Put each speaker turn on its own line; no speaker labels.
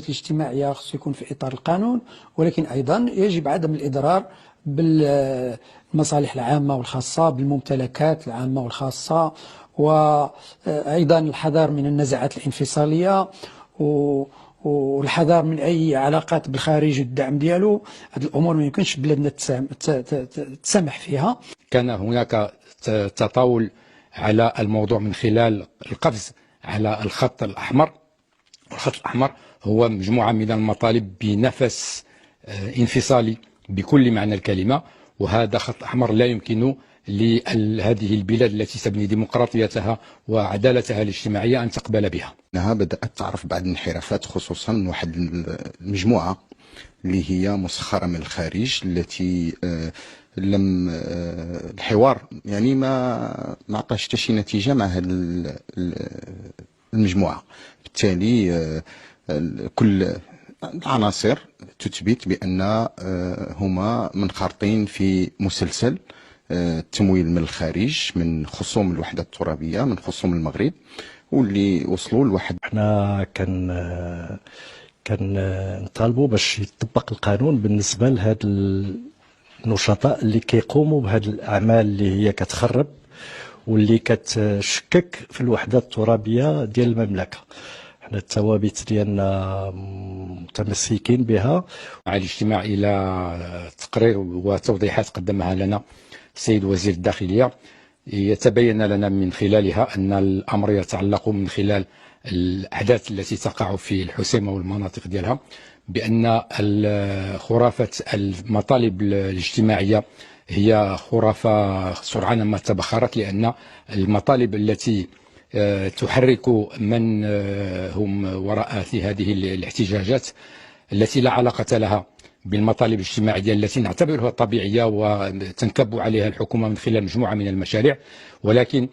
الاجتماعية خصو يكون في إطار القانون، ولكن أيضا يجب عدم الإضرار بالمصالح العامة والخاصة، بالممتلكات العامة والخاصة، وأيضا الحذر من النزاعات الانفصالية والحذر من أي علاقات بالخارج والدعم ديالو. هذه الأمور ما يمكنش بلادنا تسامح فيها.
كان هناك تطاول على الموضوع من خلال القفز على الخط الأحمر. الخط الأحمر هو مجموعة من المطالب بنفس انفصالي بكل معنى الكلمة، وهذا خط أحمر لا يمكن لهذه البلاد التي تبني ديمقراطيتها وعدالتها الاجتماعية أن تقبل بها.
أنها بدأت تعرف بعض الانحرافات، خصوصا من واحد المجموعة اللي هي مسخرة من الخارج، التي لم الحوار يعني ما عطاش حتى شي نتيجة مع هذه المجموعة. بالتالي كل العناصر تثبت بأن هما منخرطين في مسلسل تمويل من الخارج، من خصوم الوحدة الترابية، من خصوم المغرب، واللي وصلوا لواحد.
احنا كان نطالبوا باش يطبق القانون بالنسبة لهاد النشطاء اللي كيقوموا بهاد الأعمال اللي هي كتخرب واللي كتشكك في الوحدة الترابية ديال المملكة. احنا الثوابت ديالنا متمسكين بها.
مع الاجتماع إلى تقرير وتوضيحات قدمها لنا السيد وزير الداخلية، يتبين لنا من خلالها أن الأمر يتعلق من خلال الأحداث التي تقع في الحسيمة والمناطق ديالها، بأن خرافة المطالب الاجتماعية هي خرافة سرعان ما تبخرت، لأن المطالب التي تحرك من هم وراء هذه الاحتجاجات التي لا علاقة لها بالمطالب الاجتماعية التي نعتبرها طبيعية وتنكب عليها الحكومة من خلال مجموعة من المشاريع، ولكن